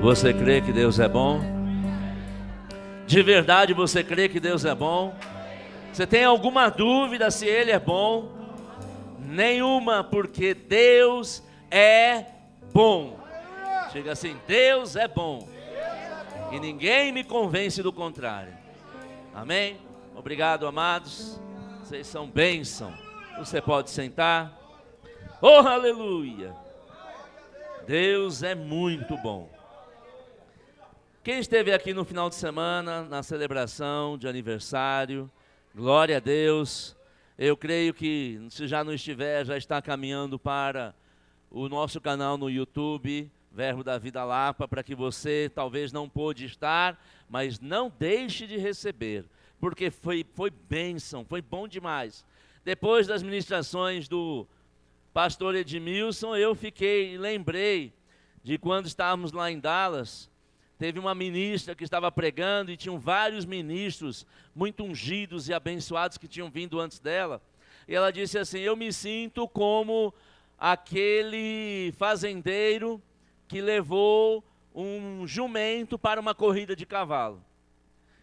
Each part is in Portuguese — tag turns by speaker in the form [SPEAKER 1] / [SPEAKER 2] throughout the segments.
[SPEAKER 1] Você crê que Deus é bom? De verdade você crê que Deus é bom? Você tem alguma dúvida se Ele é bom? Nenhuma, porque Deus é bom. Chega assim, Deus é bom. E ninguém me convence do contrário. Amém? Obrigado, amados. Vocês são bênção. Você pode sentar. Oh, aleluia! Deus é muito bom. Quem esteve aqui no final de semana, na celebração de aniversário, glória a Deus. Eu creio que, se já não estiver, já está caminhando para o nosso canal no YouTube, Verbo da Vida Lapa, para que você talvez não pôde estar, mas não deixe de receber, porque foi bênção, foi bom demais. Depois das ministrações do pastor Edmilson, eu lembrei de quando estávamos lá em Dallas. Teve uma ministra que estava pregando e tinham vários ministros muito ungidos e abençoados que tinham vindo antes dela. E ela disse assim: eu me sinto como aquele fazendeiro que levou um jumento para uma corrida de cavalo.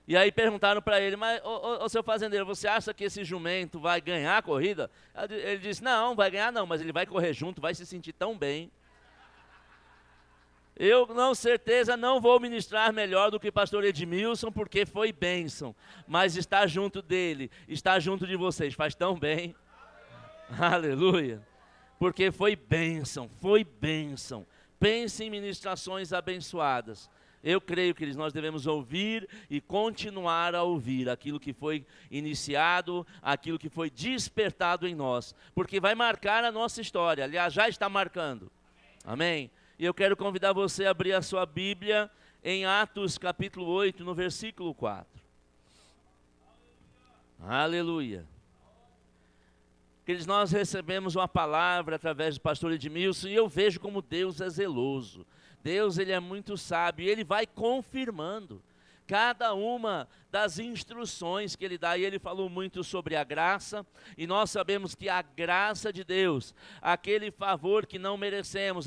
[SPEAKER 1] E aí perguntaram para ele: mas, ô seu fazendeiro, você acha que esse jumento vai ganhar a corrida? Ele disse: não, vai ganhar não, mas ele vai correr junto, vai se sentir tão bem. Eu, com certeza, não vou ministrar melhor do que o pastor Edmilson, porque foi bênção. Mas estar junto dele, estar junto de vocês, faz tão bem. Aleluia. Porque foi bênção, foi bênção. Pense em ministrações abençoadas. Eu creio que nós devemos ouvir e continuar a ouvir aquilo que foi iniciado, aquilo que foi despertado em nós. Porque vai marcar a nossa história, aliás, já está marcando. Amém? E eu quero convidar você a abrir a sua Bíblia em Atos capítulo 8, no versículo 4. Aleluia. Queridos, nós recebemos uma palavra através do pastor Edmilson e eu vejo como Deus é zeloso. Deus, Ele é muito sábio e Ele vai confirmando cada uma das instruções que Ele dá. E Ele falou muito sobre a graça, e nós sabemos que a graça de Deus, aquele favor que não merecemos,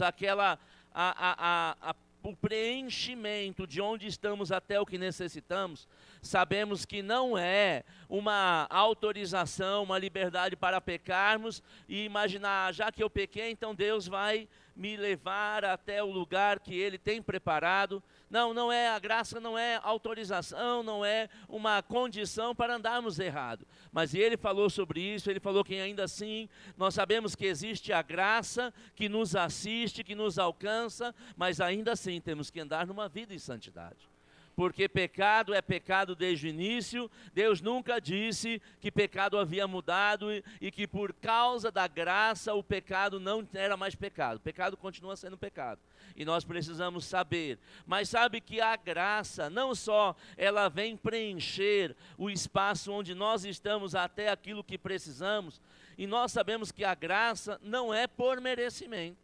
[SPEAKER 1] o preenchimento de onde estamos até o que necessitamos, sabemos que não é uma autorização, uma liberdade para pecarmos e imaginar, já que eu pequei, então Deus vai me levar até o lugar que Ele tem preparado. Não é, a graça não é autorização, não é uma condição para andarmos errado. Mas Ele falou sobre isso, Ele falou que ainda assim, nós sabemos que existe a graça que nos assiste, que nos alcança, mas ainda assim temos que andar numa vida em santidade. Porque pecado é pecado desde o início. Deus nunca disse que pecado havia mudado e que por causa da graça o pecado não era mais pecado. Pecado continua sendo pecado. E nós precisamos saber. Mas sabe que a graça, não só ela vem preencher o espaço onde nós estamos até aquilo que precisamos, e nós sabemos que a graça não é por merecimento.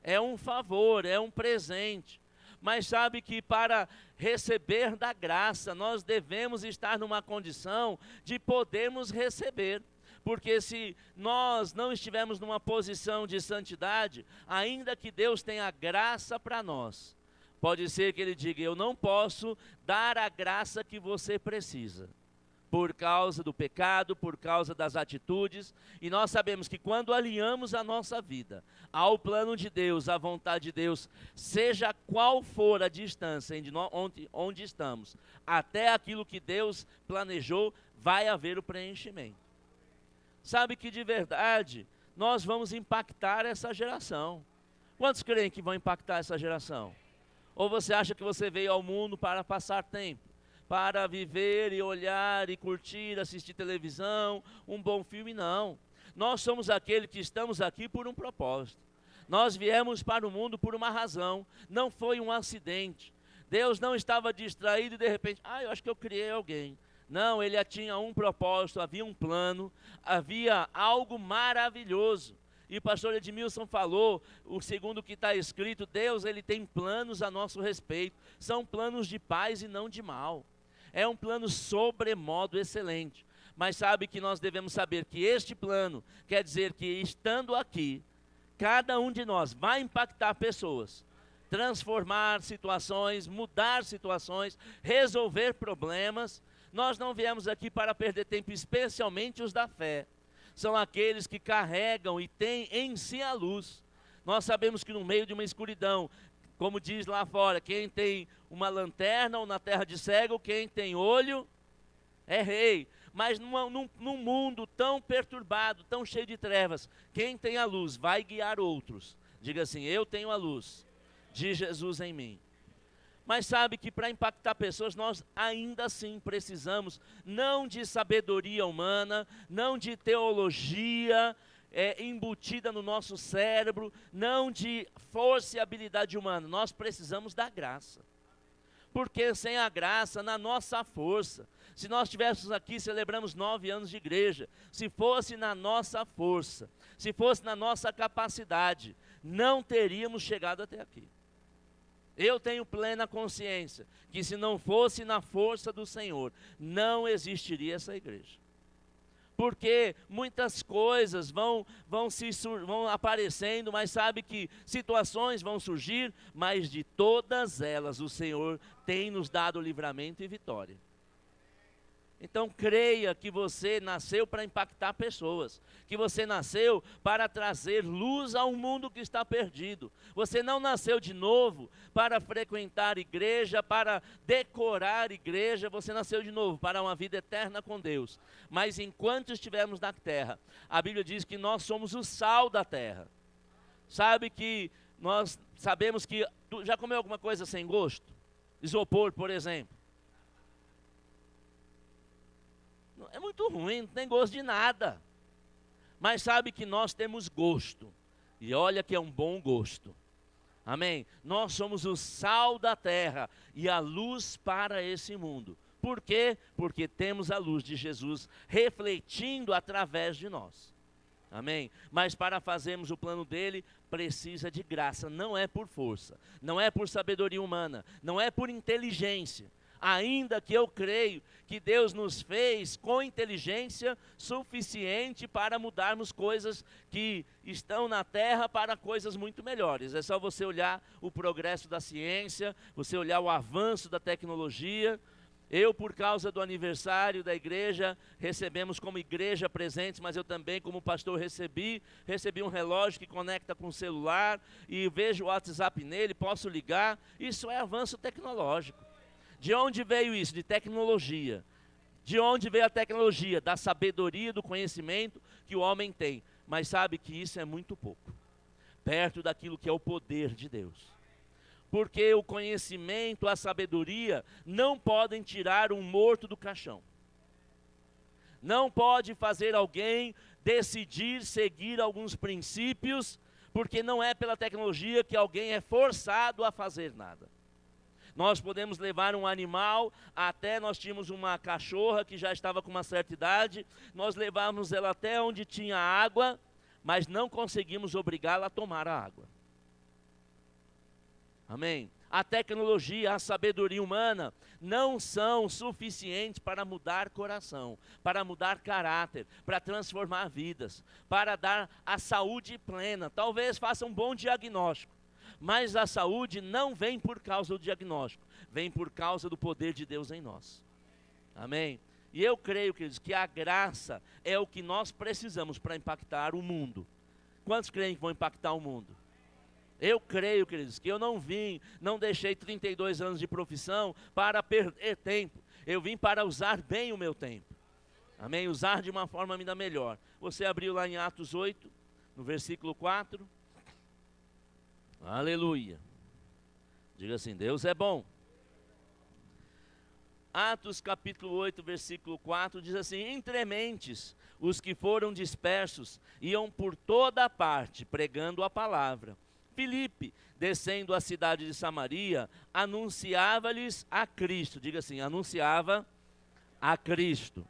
[SPEAKER 1] É um favor, é um presente. Mas sabe que para receber da graça, nós devemos estar numa condição de podermos receber. Porque se nós não estivermos numa posição de santidade, ainda que Deus tenha graça para nós, pode ser que Ele diga: eu não posso dar a graça que você precisa, por causa do pecado, por causa das atitudes. E nós sabemos que quando alinhamos a nossa vida ao plano de Deus, à vontade de Deus, seja qual for a distância onde estamos, até aquilo que Deus planejou, vai haver o preenchimento. Sabe que de verdade, nós vamos impactar essa geração. Quantos creem que vão impactar essa geração? Ou você acha que você veio ao mundo para passar tempo? Para viver e olhar e curtir, assistir televisão, um bom filme? Não. Nós somos aqueles que estamos aqui por um propósito. Nós viemos para o mundo por uma razão, não foi um acidente. Deus não estava distraído e de repente, eu acho que eu criei alguém. Não, Ele tinha um propósito, havia um plano, havia algo maravilhoso. E o pastor Edmilson falou, segundo o que está escrito, Deus, Ele tem planos a nosso respeito. São planos de paz e não de mal. É um plano sobremodo excelente. Mas sabe que nós devemos saber que este plano quer dizer que, estando aqui, cada um de nós vai impactar pessoas. transformar situações, mudar situações, resolver problemas. Nós não viemos aqui para perder tempo, especialmente os da fé. São aqueles que carregam e têm em si a luz. Nós sabemos que no meio de uma escuridão, como diz lá fora, quem tem uma lanterna ou na terra de cego, quem tem olho é rei. Mas num mundo tão perturbado, tão cheio de trevas, quem tem a luz vai guiar outros. Diga assim: eu tenho a luz de Jesus em mim. Mas sabe que para impactar pessoas, nós ainda assim precisamos não de sabedoria humana, não de teologia embutida no nosso cérebro, não de força e habilidade humana. Nós precisamos da graça. Porque sem a graça, na nossa força, se nós estivéssemos aqui, celebramos 9 anos de igreja, se fosse na nossa força, se fosse na nossa capacidade, não teríamos chegado até aqui. Eu tenho plena consciência que se não fosse na força do Senhor, não existiria essa igreja. Porque muitas coisas vão aparecendo, mas sabe que situações vão surgir, mas de todas elas o Senhor tem nos dado livramento e vitória. Então creia que você nasceu para impactar pessoas, que você nasceu para trazer luz a um mundo que está perdido. Você não nasceu de novo para frequentar igreja, para decorar igreja, você nasceu de novo para uma vida eterna com Deus. Mas enquanto estivermos na terra, a Bíblia diz que nós somos o sal da terra. Sabe que nós sabemos que, tu já comeu alguma coisa sem gosto? Isopor, por exemplo. É muito ruim, não tem gosto de nada. Mas sabe que nós temos gosto. E olha que é um bom gosto. Amém? Nós somos o sal da terra e a luz para esse mundo. Por quê? Porque temos a luz de Jesus refletindo através de nós. Amém? Mas para fazermos o plano dele, precisa de graça. Não é por força, não é por sabedoria humana, não é por inteligência. Ainda que eu creio que Deus nos fez com inteligência suficiente para mudarmos coisas que estão na terra para coisas muito melhores. É só você olhar o progresso da ciência, você olhar o avanço da tecnologia. Eu, por causa do aniversário da igreja, recebemos como igreja presentes, mas eu também, como pastor, recebi um relógio que conecta com o celular e vejo o WhatsApp nele, posso ligar. Isso é avanço tecnológico. De onde veio isso? De tecnologia. De onde veio a tecnologia? Da sabedoria, do conhecimento que o homem tem. Mas sabe que isso é muito pouco, perto daquilo que é o poder de Deus. Porque o conhecimento, a sabedoria, não podem tirar um morto do caixão. Não pode fazer alguém decidir seguir alguns princípios, porque não é pela tecnologia que alguém é forçado a fazer nada. Nós podemos levar um animal, até nós tínhamos uma cachorra que já estava com uma certa idade, nós levávamos ela até onde tinha água, mas não conseguimos obrigá-la a tomar a água. Amém? A tecnologia, a sabedoria humana não são suficientes para mudar coração, para mudar caráter, para transformar vidas, para dar a saúde plena. Talvez faça um bom diagnóstico. Mas a saúde não vem por causa do diagnóstico, vem por causa do poder de Deus em nós. Amém? E eu creio, queridos, que a graça é o que nós precisamos para impactar o mundo. Quantos creem que vão impactar o mundo? Eu creio, queridos, que eu não deixei 32 anos de profissão para perder tempo. Eu vim para usar bem o meu tempo. Amém? Usar de uma forma ainda melhor. Você abriu lá em Atos 8, no versículo 4. Aleluia. Diga assim: Deus é bom. Atos capítulo 8, versículo 4 diz assim: entre mentes, os que foram dispersos iam por toda a parte pregando a palavra. Filipe, descendo a cidade de Samaria, anunciava-lhes a Cristo. Diga assim: anunciava a Cristo.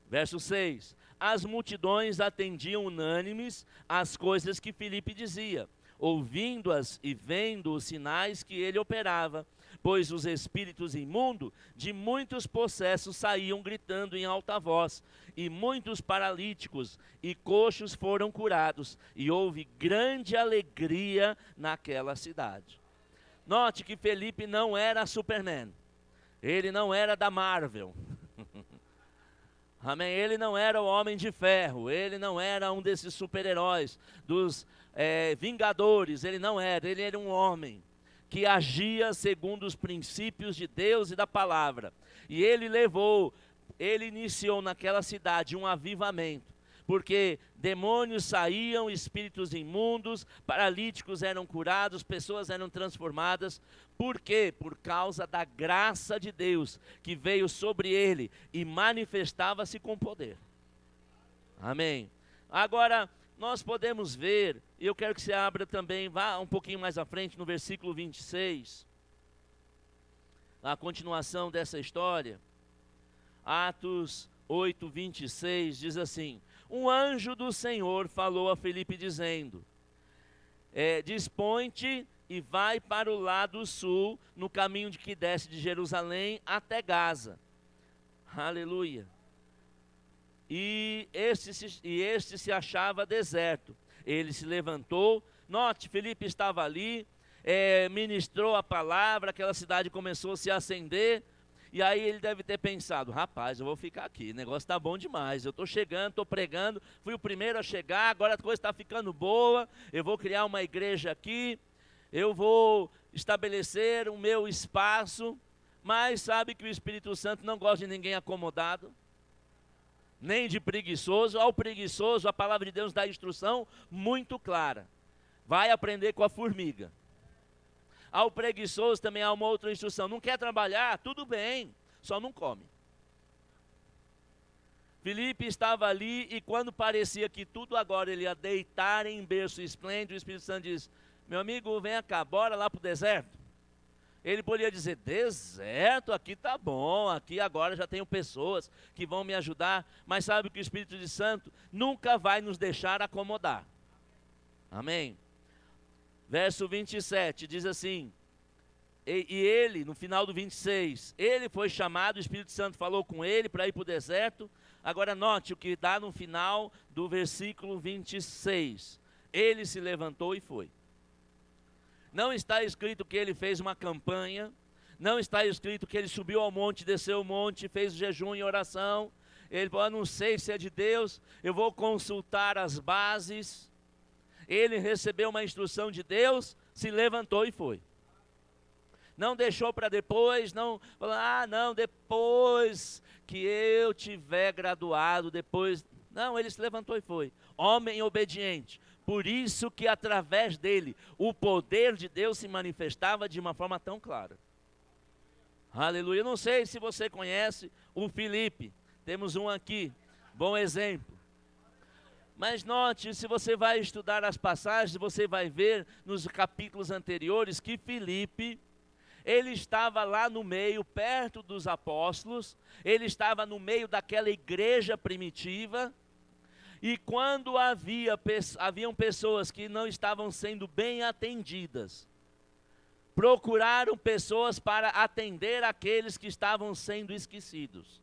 [SPEAKER 1] Verso 6: as multidões atendiam unânimes às coisas que Filipe dizia, ouvindo-as e vendo os sinais que ele operava, pois os espíritos imundos de muitos possessos saíam gritando em alta voz, e muitos paralíticos e coxos foram curados, e houve grande alegria naquela cidade. Note que Felipe não era Superman. Ele não era da Marvel. Amém? Ele não era o Homem de Ferro. Ele não era um desses super-heróis, dos Vingadores. Ele não era. Ele era um homem que agia segundo os princípios de Deus e da palavra. E ele iniciou naquela cidade um avivamento. Porque demônios saíam, espíritos imundos, paralíticos eram curados, pessoas eram transformadas. Por quê? Por causa da graça de Deus que veio sobre ele e manifestava-se com poder. Amém. Agora, nós podemos ver, e eu quero que você abra também, vá um pouquinho mais à frente, no versículo 26. A continuação dessa história. Atos 8, 26 diz assim: um anjo do Senhor falou a Felipe dizendo, dispõe-te e vai para o lado sul, no caminho de que desce de Jerusalém até Gaza. Aleluia. E este se achava deserto. Ele se levantou, note, Felipe estava ali, ministrou a palavra, aquela cidade começou a se acender. E aí ele deve ter pensado, rapaz, eu vou ficar aqui, o negócio está bom demais, eu estou chegando, estou pregando, fui o primeiro a chegar, agora a coisa está ficando boa, eu vou criar uma igreja aqui, eu vou estabelecer o meu espaço, mas sabe que o Espírito Santo não gosta de ninguém acomodado, nem de preguiçoso. Ao preguiçoso, a palavra de Deus dá instrução muito clara, vai aprender com a formiga. Ao preguiçoso também há uma outra instrução, não quer trabalhar? Tudo bem, só não come. Felipe estava ali e quando parecia que tudo agora ele ia deitar em berço esplêndido, o Espírito Santo diz, meu amigo, vem cá, bora lá para o deserto. Ele poderia dizer, deserto, aqui tá bom, aqui agora já tenho pessoas que vão me ajudar, mas sabe que o Espírito Santo nunca vai nos deixar acomodar. Amém? Verso 27 diz assim, e ele, no final do 26, ele foi chamado, o Espírito Santo falou com ele para ir para o deserto. Agora note o que dá no final do versículo 26, ele se levantou e foi. Não está escrito que ele fez uma campanha, não está escrito que ele subiu ao monte, desceu o monte, fez jejum e oração. Ele falou, não sei se é de Deus, eu vou consultar as bases. Ele recebeu uma instrução de Deus, se levantou e foi. Não deixou para depois, não falou, não, depois que eu tiver graduado, depois. Não, ele se levantou e foi. Homem obediente. Por isso que através dele, o poder de Deus se manifestava de uma forma tão clara. Aleluia. Eu não sei se você conhece o Felipe. Temos um aqui, bom exemplo. Mas note, se você vai estudar as passagens, você vai ver nos capítulos anteriores que Felipe, ele estava lá no meio, perto dos apóstolos, ele estava no meio daquela igreja primitiva, e quando haviam pessoas que não estavam sendo bem atendidas, procuraram pessoas para atender aqueles que estavam sendo esquecidos.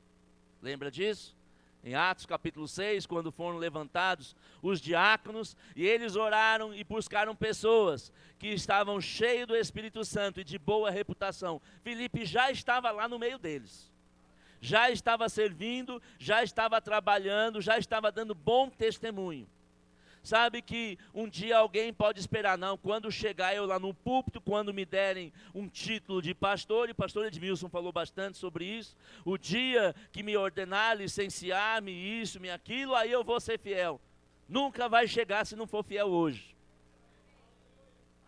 [SPEAKER 1] Lembra disso? Em Atos capítulo 6, quando foram levantados os diáconos, e eles oraram e buscaram pessoas que estavam cheios do Espírito Santo e de boa reputação. Felipe já estava lá no meio deles, já estava servindo, já estava trabalhando, já estava dando bom testemunho. Sabe que um dia alguém pode esperar, não, quando chegar eu lá no púlpito, quando me derem um título de pastor, e o pastor Edmilson falou bastante sobre isso, o dia que me ordenar, licenciar-me, isso, me aquilo, aí eu vou ser fiel. Nunca vai chegar se não for fiel hoje.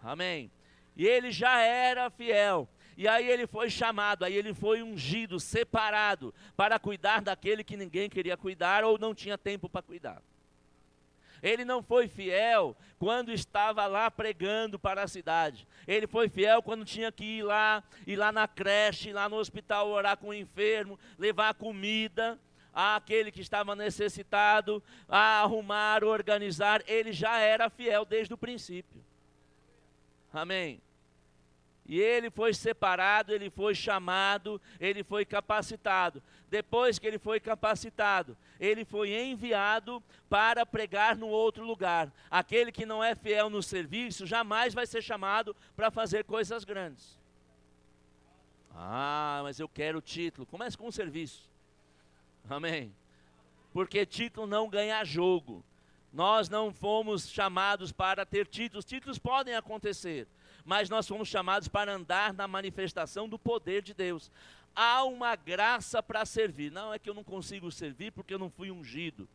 [SPEAKER 1] Amém. E ele já era fiel, e aí ele foi chamado, aí ele foi ungido, separado, para cuidar daquele que ninguém queria cuidar, ou não tinha tempo para cuidar. Ele não foi fiel quando estava lá pregando para a cidade. Ele foi fiel quando tinha que ir lá na creche, ir lá no hospital, orar com o enfermo, levar comida àquele que estava necessitado, a arrumar, organizar. Ele já era fiel desde o princípio. Amém. E ele foi separado, ele foi chamado, ele foi capacitado. Depois que ele foi capacitado, ele foi enviado para pregar no outro lugar. Aquele que não é fiel no serviço jamais vai ser chamado para fazer coisas grandes. Ah, mas eu quero título. Comece com o serviço. Amém. Porque título não ganha jogo. Nós não fomos chamados para ter títulos. Títulos podem acontecer, mas nós fomos chamados para andar na manifestação do poder de Deus. Há uma graça para servir. Não é que eu não consigo servir porque eu não fui ungido.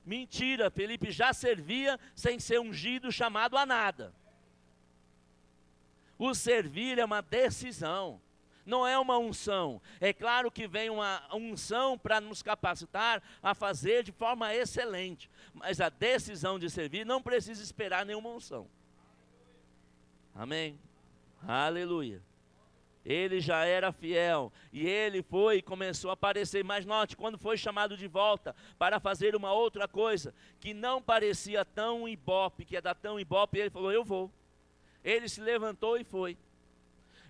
[SPEAKER 1] Mentira, Felipe já servia sem ser ungido, chamado a nada. O servir é uma decisão. Não é uma unção. É claro que vem uma unção para nos capacitar a fazer de forma excelente. Mas a decisão de servir não precisa esperar nenhuma unção. Amém? Aleluia. Ele já era fiel. E ele foi e começou a aparecer. Mas note, quando foi chamado de volta para fazer uma outra coisa, que não parecia tão ibope, que ia dar tão ibope, ele falou, eu vou. Ele se levantou e foi.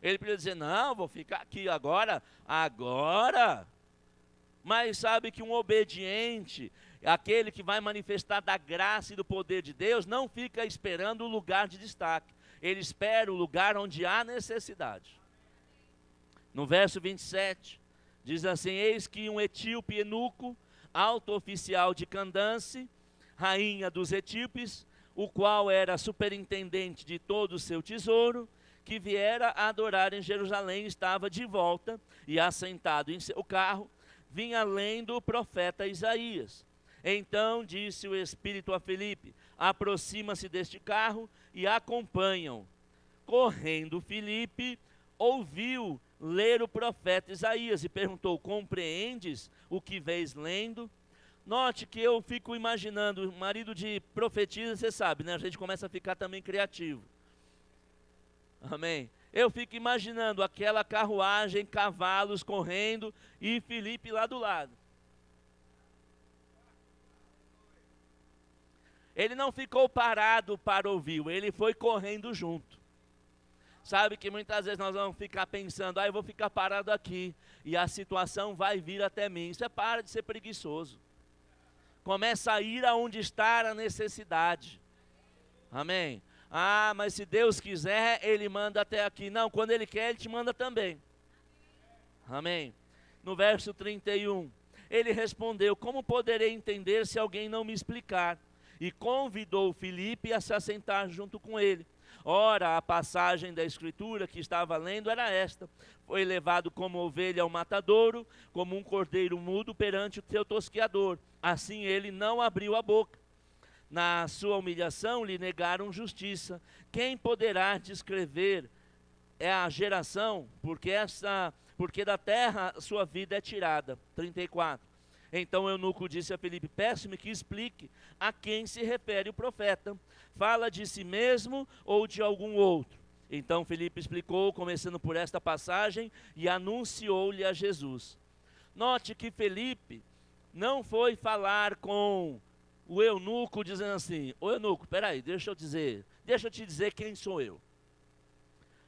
[SPEAKER 1] Ele podia dizer, não, vou ficar aqui agora. Mas sabe que um obediente, aquele que vai manifestar da graça e do poder de Deus, não fica esperando o lugar de destaque. Ele espera o lugar onde há necessidade. No verso 27, diz assim, eis que um etíope eunuco, alto oficial de Candance, rainha dos etíopes, o qual era superintendente de todo o seu tesouro, que viera a adorar em Jerusalém, estava de volta e assentado em seu carro, vinha lendo o profeta Isaías. Então disse o Espírito a Filipe, aproxima-se deste carro e acompanham. Correndo Filipe, ouviu ler o profeta Isaías e perguntou, compreendes o que vês lendo? Note que eu fico imaginando, o marido de profetisa, você sabe, né? A gente começa a ficar também criativo. Amém. Eu fico imaginando aquela carruagem, cavalos correndo e Filipe lá do lado. Ele não ficou parado para ouvir, ele foi correndo junto. Sabe que muitas vezes nós vamos ficar pensando, eu vou ficar parado aqui e a situação vai vir até mim. Isso é para de ser preguiçoso. Começa a ir aonde está a necessidade. Amém. Ah, mas se Deus quiser, Ele manda até aqui. Não, quando Ele quer, Ele te manda também. Amém. No verso 31, ele respondeu, como poderei entender se alguém não me explicar? E convidou Filipe a se assentar junto com ele. Ora, a passagem da escritura que estava lendo era esta. Foi levado como ovelha ao matadouro, como um cordeiro mudo perante o seu tosqueador. Assim ele não abriu a boca. Na sua humilhação lhe negaram justiça. Quem poderá descrever a geração, porque da terra sua vida é tirada. 34. Então o eunuco disse a Filipe, peço-me que explique a quem se refere o profeta. Fala de si mesmo ou de algum outro? Então Filipe explicou, começando por esta passagem, e anunciou-lhe a Jesus. Note que Filipe não foi falar com o eunuco dizendo assim, ô eunuco, peraí, deixa eu te dizer quem sou eu.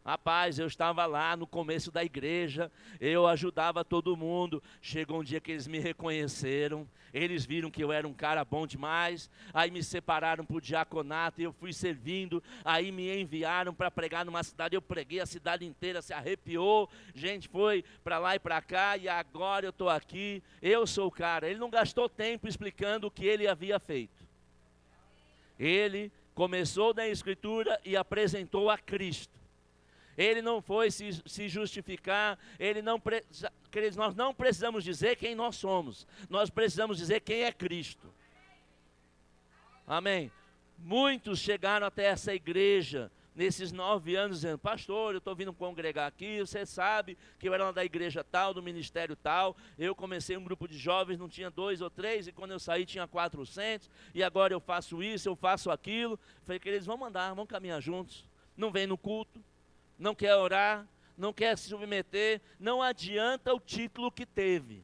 [SPEAKER 1] Rapaz, eu estava lá no começo da igreja, eu ajudava todo mundo, chegou um dia que eles me reconheceram, eles viram que eu era um cara bom demais, aí me separaram para o diaconato e eu fui servindo, aí me enviaram para pregar numa cidade, eu preguei a cidade inteira, se arrepiou, gente foi para lá e para cá e agora eu estou aqui, eu sou o cara. Ele não gastou tempo explicando o que ele havia feito. Ele começou na escritura e apresentou a Cristo. Ele não foi se justificar, queridos, nós não precisamos dizer quem nós somos, nós precisamos dizer quem é Cristo. Amém. Muitos chegaram até essa igreja nesses 9 anos dizendo, pastor, eu estou vindo congregar aqui, você sabe que eu era lá da igreja tal, do ministério tal, eu comecei um grupo de jovens, não tinha 2 ou 3, e quando eu saí tinha 400, e agora eu faço isso, eu faço aquilo. Falei, queridos, vamos andar, vamos caminhar juntos, não vem no culto, não quer orar, não quer se submeter, não adianta o título que teve,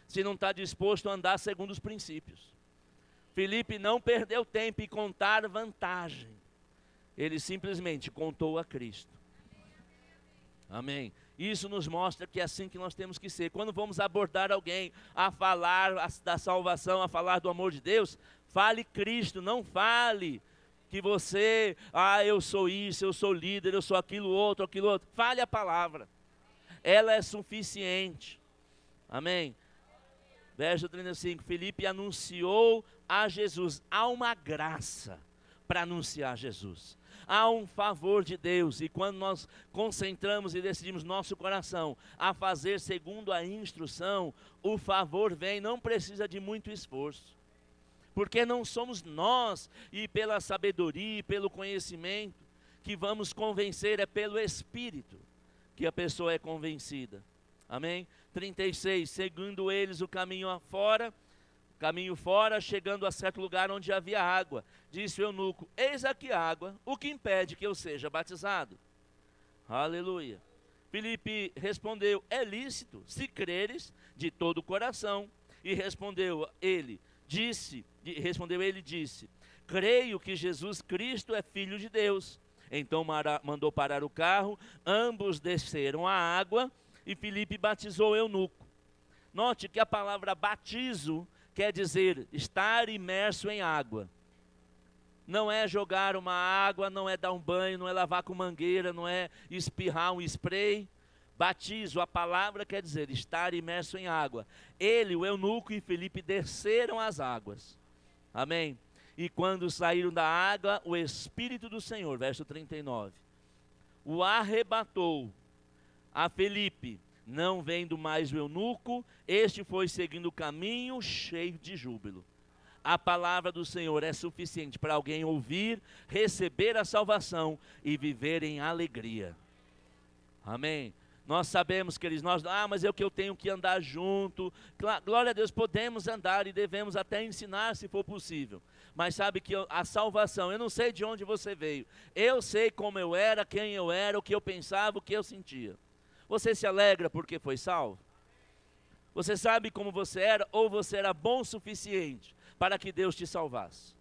[SPEAKER 1] se não está disposto a andar segundo os princípios. Filipe não perdeu tempo em contar vantagem, ele simplesmente contou a Cristo. Amém. Isso nos mostra que é assim que nós temos que ser. Quando vamos abordar alguém a falar da salvação, a falar do amor de Deus, fale Cristo, não fale que você, eu sou isso, eu sou líder, eu sou aquilo outro. Fale a palavra. Ela é suficiente. Amém. Verso 35, Filipe anunciou a Jesus. Há uma graça para anunciar Jesus. Há um favor de Deus, e quando nós concentramos e decidimos nosso coração a fazer segundo a instrução, o favor vem, não precisa de muito esforço. Porque não somos nós, e pela sabedoria, e pelo conhecimento, que vamos convencer, é pelo Espírito que a pessoa é convencida. Amém? 36, seguindo eles o caminho fora, chegando a certo lugar onde havia água, disse o eunuco, eis aqui água, o que impede que eu seja batizado? Aleluia. Filipe respondeu, é lícito, se creres de todo o coração. E respondeu ele, disse, creio que Jesus Cristo é Filho de Deus. Então mandou parar o carro, ambos desceram a água, e Filipe batizou o eunuco. Note que a palavra batizo quer dizer estar imerso em água. Não é jogar uma água, não é dar um banho, não é lavar com mangueira, não é espirrar um spray. Batizo, a palavra quer dizer estar imerso em água. Ele, o eunuco e Filipe desceram as águas. Amém? E quando saíram da água, o Espírito do Senhor, verso 39, o arrebatou a Filipe. Não vendo mais o eunuco, este foi seguindo o caminho cheio de júbilo. A palavra do Senhor é suficiente para alguém ouvir, receber a salvação e viver em alegria. Amém. Nós sabemos, queridos, mas é o que eu tenho que andar junto. Glória a Deus, podemos andar e devemos até ensinar se for possível. Mas sabe que a salvação, eu não sei de onde você veio. Eu sei como eu era, quem eu era, o que eu pensava, o que eu sentia. Você se alegra porque foi salvo? Você sabe como você era, ou você era bom o suficiente para que Deus te salvasse?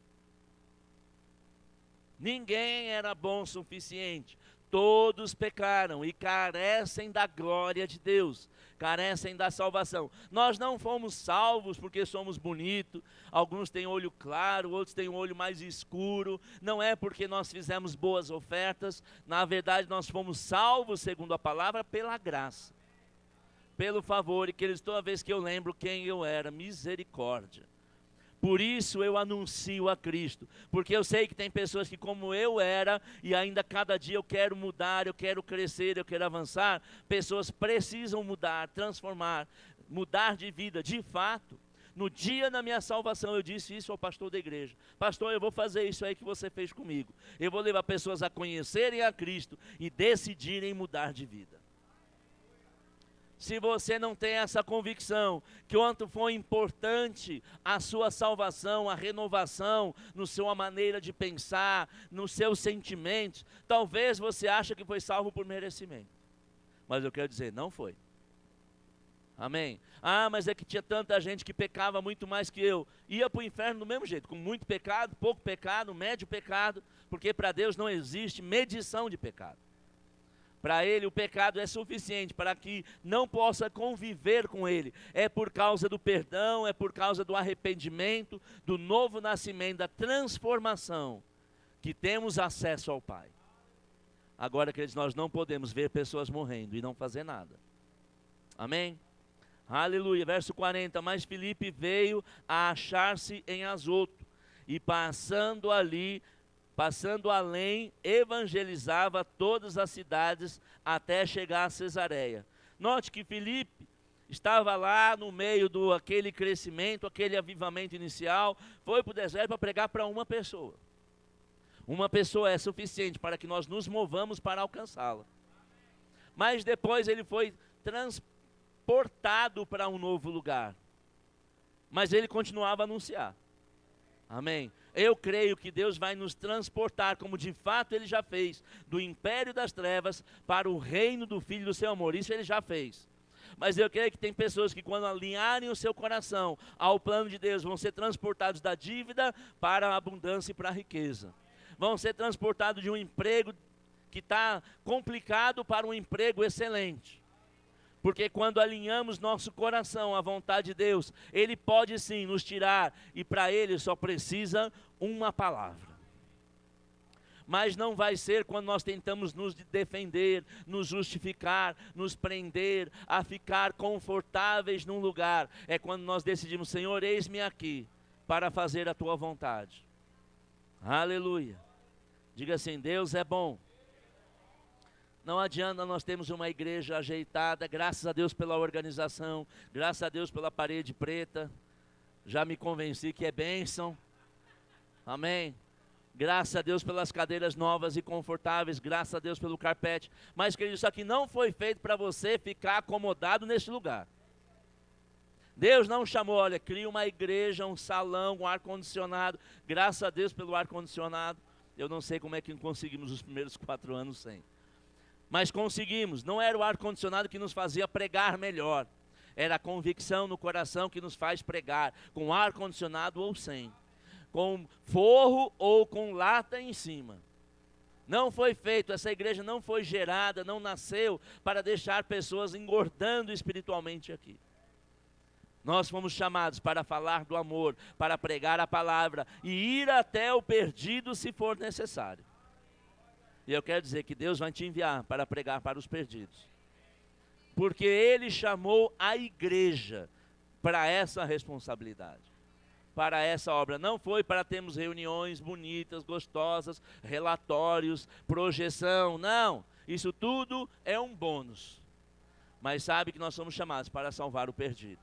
[SPEAKER 1] Ninguém era bom o suficiente. Todos pecaram e carecem da glória de Deus, carecem da salvação. Nós não fomos salvos porque somos bonitos, alguns têm olho claro, outros têm um olho mais escuro, não é porque nós fizemos boas ofertas, na verdade nós fomos salvos, segundo a palavra, pela graça, pelo favor, e que toda vez que eu lembro quem eu era, misericórdia. Por isso eu anuncio a Cristo, porque eu sei que tem pessoas que como eu era, e ainda cada dia eu quero mudar, eu quero crescer, eu quero avançar, pessoas precisam mudar, transformar, mudar de vida, de fato. No dia da minha salvação eu disse isso ao pastor da igreja, pastor, eu vou fazer isso aí que você fez comigo, eu vou levar pessoas a conhecerem a Cristo e decidirem mudar de vida. Se você não tem essa convicção, que quanto for importante a sua salvação, a renovação, na sua maneira de pensar, nos seus sentimentos, talvez você ache que foi salvo por merecimento. Mas eu quero dizer, não foi. Amém? Mas é que tinha tanta gente que pecava muito mais que eu. Ia para o inferno do mesmo jeito, com muito pecado, pouco pecado, médio pecado, porque para Deus não existe medição de pecado. Para ele o pecado é suficiente para que não possa conviver com ele. É por causa do perdão, é por causa do arrependimento, do novo nascimento, da transformação, que temos acesso ao Pai. Agora, queridos, nós não podemos ver pessoas morrendo e não fazer nada. Amém? Aleluia. Verso 40, mas Filipe veio a achar-se em Azoto, e passando além, evangelizava todas as cidades até chegar a Cesareia. Note que Filipe estava lá no meio daquele crescimento, aquele avivamento inicial, foi para o deserto para pregar para uma pessoa. Uma pessoa é suficiente para que nós nos movamos para alcançá-la. Mas depois ele foi transportado para um novo lugar. Mas ele continuava a anunciar. Amém? Eu creio que Deus vai nos transportar, como de fato Ele já fez, do império das trevas para o reino do Filho do seu amor. Isso Ele já fez. Mas eu creio que tem pessoas que quando alinharem o seu coração ao plano de Deus, vão ser transportados da dívida para a abundância e para a riqueza. Vão ser transportados de um emprego que está complicado para um emprego excelente. Porque quando alinhamos nosso coração à vontade de Deus, Ele pode sim nos tirar, e para Ele só precisa uma palavra. Mas não vai ser quando nós tentamos nos defender, nos justificar, nos prender, a ficar confortáveis num lugar. É quando nós decidimos, Senhor, eis-me aqui, para fazer a Tua vontade. Aleluia. Diga assim, Deus é bom. Não adianta nós termos uma igreja ajeitada, graças a Deus pela organização, graças a Deus pela parede preta, já me convenci que é bênção, amém? Graças a Deus pelas cadeiras novas e confortáveis, graças a Deus pelo carpete, mas querido, isso aqui não foi feito para você ficar acomodado nesse lugar. Deus não chamou, olha, cria uma igreja, um salão, um ar-condicionado, graças a Deus pelo ar-condicionado, eu não sei como é que conseguimos os primeiros 4 anos sem. Mas conseguimos, não era o ar-condicionado que nos fazia pregar melhor, era a convicção no coração que nos faz pregar, com ar-condicionado ou sem, com forro ou com lata em cima. Não foi feito, essa igreja não foi gerada, não nasceu para deixar pessoas engordando espiritualmente aqui. Nós fomos chamados para falar do amor, para pregar a palavra e ir até o perdido se for necessário. E eu quero dizer que Deus vai te enviar para pregar para os perdidos. Porque Ele chamou a igreja para essa responsabilidade, para essa obra. Não foi para termos reuniões bonitas, gostosas, relatórios, projeção, não. Isso tudo é um bônus. Mas sabe que nós somos chamados para salvar o perdido,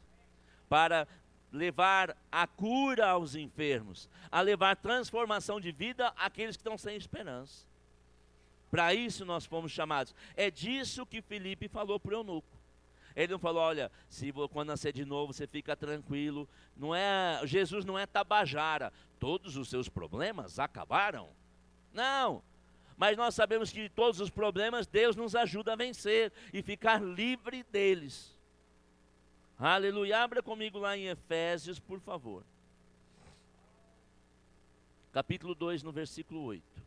[SPEAKER 1] para levar a cura aos enfermos, a levar transformação de vida àqueles que estão sem esperança. Para isso nós fomos chamados. É disso que Filipe falou para o eunuco. Ele não falou, olha, quando nascer de novo você fica tranquilo. Jesus não é tabajara. Todos os seus problemas acabaram. Não. Mas nós sabemos que todos os problemas Deus nos ajuda a vencer e ficar livre deles. Aleluia. Abra comigo lá em Efésios, por favor. Capítulo 2, no versículo 8.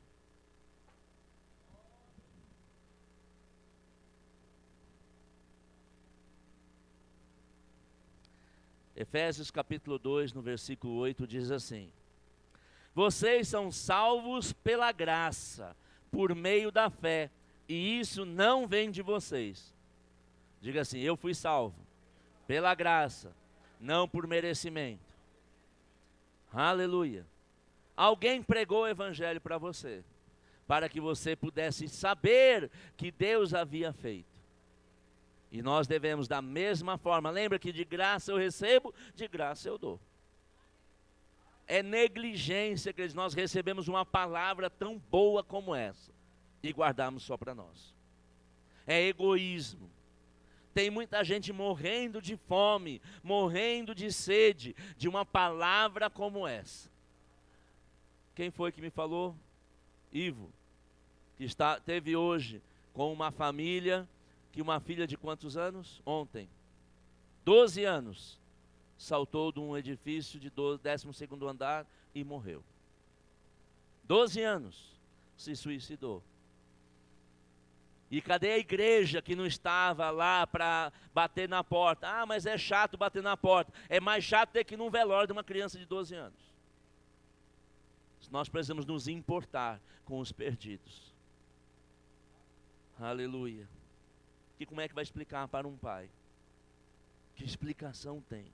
[SPEAKER 1] Efésios capítulo 2, no versículo 8, diz assim: vocês são salvos pela graça, por meio da fé, e isso não vem de vocês. Diga assim, eu fui salvo pela graça, não por merecimento. Aleluia. Alguém pregou o evangelho para você, para que você pudesse saber que Deus havia feito. E nós devemos da mesma forma, lembra que de graça eu recebo, de graça eu dou. É negligência que nós recebemos uma palavra tão boa como essa e guardamos só para nós. É egoísmo. Tem muita gente morrendo de fome, morrendo de sede, de uma palavra como essa. Quem foi que me falou? Ivo, que teve hoje com uma família, que uma filha de quantos anos? Ontem, 12 anos, saltou de um edifício de 12º andar e morreu. 12 anos, se suicidou. E cadê a igreja que não estava lá para bater na porta? Ah, mas é chato bater na porta. É mais chato ter que ir num velório de uma criança de 12 anos. Nós precisamos nos importar com os perdidos. Aleluia. E como é que vai explicar para um pai? Que explicação tem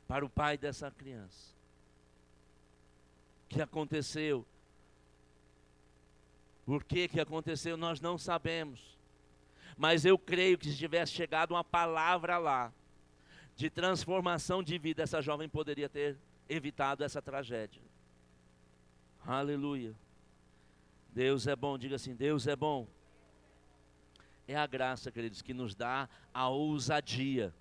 [SPEAKER 1] para o pai dessa criança? O que aconteceu? Por que aconteceu? Nós não sabemos. Mas eu creio que se tivesse chegado uma palavra lá, de transformação de vida, essa jovem poderia ter evitado essa tragédia. Aleluia. Deus é bom, diga assim, Deus é bom. É a graça, queridos, que nos dá a ousadia.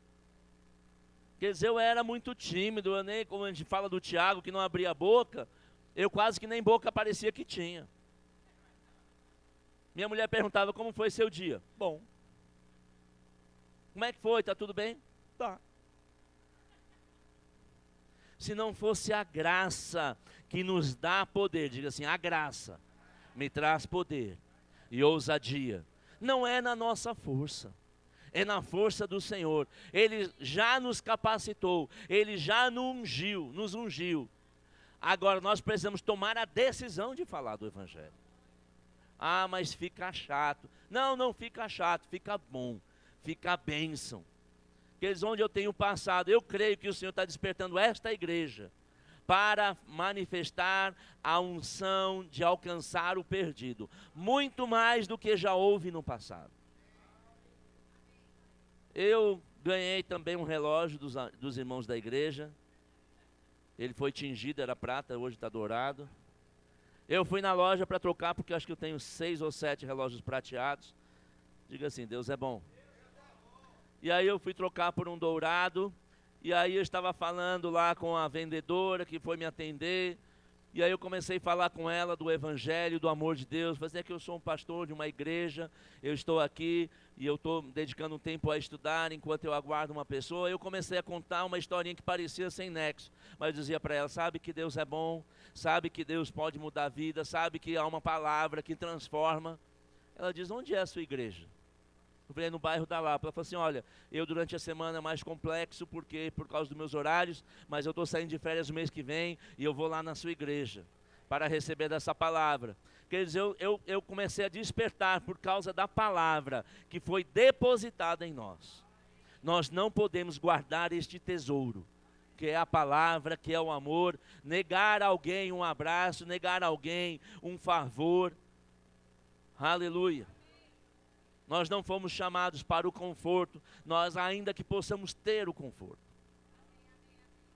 [SPEAKER 1] Quer dizer, eu era muito tímido, eu nem, como a gente fala do Tiago, que não abria a boca, eu quase que nem boca parecia que tinha. Minha mulher perguntava, como foi seu dia? Bom. Como é que foi? Tá tudo bem? Tá. Se não fosse a graça que nos dá poder, diga assim, a graça me traz poder. e ousadia. Não é na nossa força, é na força do Senhor. Ele já nos capacitou, Ele já nos ungiu. Agora nós precisamos tomar a decisão de falar do Evangelho. Ah, mas fica chato. Não, não fica chato, fica bom, fica bênção. Aqueles onde eu tenho passado, eu creio que o Senhor está despertando esta igreja para manifestar a unção de alcançar o perdido, muito mais do que já houve no passado. Eu ganhei também um relógio dos irmãos da igreja. Ele foi tingido, era prata, hoje está dourado. Eu fui na loja para trocar, porque eu acho que eu tenho 6 ou 7 relógios prateados. Diga assim, Deus é bom. E aí eu fui trocar por um dourado. E aí eu estava falando lá com a vendedora que foi me atender. E aí eu comecei a falar com ela do Evangelho, do amor de Deus. Fazer que eu sou um pastor de uma igreja, eu estou aqui e eu estou dedicando um tempo a estudar enquanto eu aguardo uma pessoa. Eu comecei a contar uma historinha que parecia sem nexo, mas eu dizia para ela, sabe que Deus é bom, sabe que Deus pode mudar a vida, sabe que há uma palavra que transforma. Ela diz, onde é a sua igreja? Eu falei, no bairro da Lapa. Ela falou assim, olha, eu durante a semana é mais complexo, porque por causa dos meus horários, mas eu estou saindo de férias no mês que vem e eu vou lá na sua igreja para receber dessa palavra. Quer dizer, eu comecei a despertar por causa da palavra que foi depositada em nós. Nós não podemos guardar este tesouro, que é a palavra, que é o amor, negar a alguém um abraço, negar a alguém um favor. Aleluia. Nós não fomos chamados para o conforto, nós ainda que possamos ter o conforto.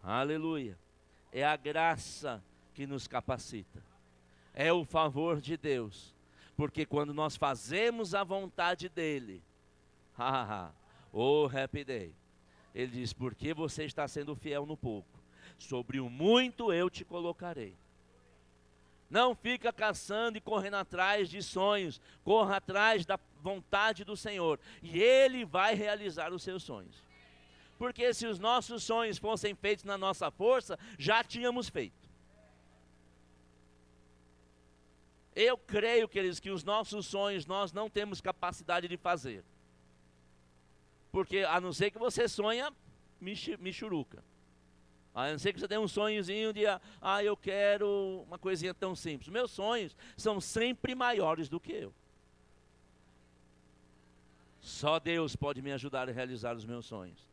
[SPEAKER 1] Aleluia. É a graça que nos capacita. É o favor de Deus. Porque quando nós fazemos a vontade dEle, oh happy day. Ele diz, porque você está sendo fiel no pouco, sobre o muito eu te colocarei. Não fica caçando e correndo atrás de sonhos, corra atrás da vontade do Senhor, e Ele vai realizar os seus sonhos. Porque se os nossos sonhos fossem feitos na nossa força, já tínhamos feito. Eu creio, queridos, que os nossos sonhos nós não temos capacidade de fazer. Porque a não ser que você sonha michuruca. A não ser que você tenha um sonhozinho de, eu quero uma coisinha tão simples. Meus sonhos são sempre maiores do que eu. Só Deus pode me ajudar a realizar os meus sonhos.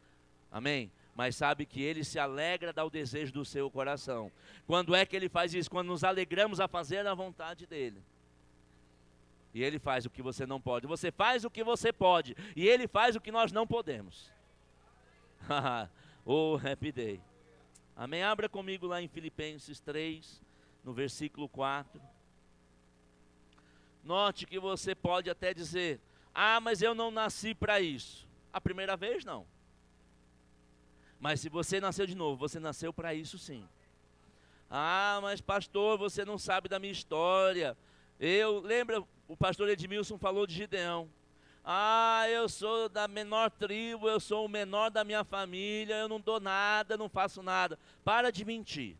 [SPEAKER 1] Amém? Mas sabe que Ele se alegra dar o desejo do seu coração. Quando é que Ele faz isso? Quando nos alegramos a fazer a vontade dEle. E Ele faz o que você não pode. Você faz o que você pode. E Ele faz o que nós não podemos. Oh, happy day. Amém? Abra comigo lá em Filipenses 3, no versículo 4. Note que você pode até dizer, mas eu não nasci para isso. A primeira vez não. Mas se você nasceu de novo, você nasceu para isso sim. Mas pastor, você não sabe da minha história. Lembra, o pastor Edmilson falou de Gideão. Eu sou da menor tribo, eu sou o menor da minha família, eu não dou nada, não faço nada. Para de mentir.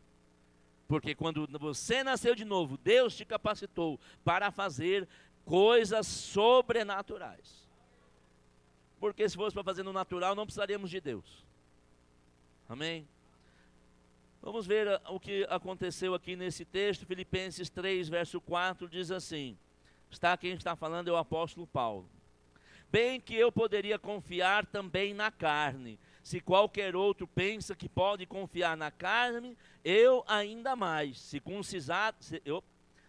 [SPEAKER 1] Porque quando você nasceu de novo, Deus te capacitou para fazer coisas sobrenaturais. Porque se fosse para fazer no natural, não precisaríamos de Deus. Amém? Vamos ver o que aconteceu aqui nesse texto. Filipenses 3, verso 4, diz assim. Quem está falando é o apóstolo Paulo. Bem que eu poderia confiar também na carne. Se qualquer outro pensa que pode confiar na carne, eu ainda mais.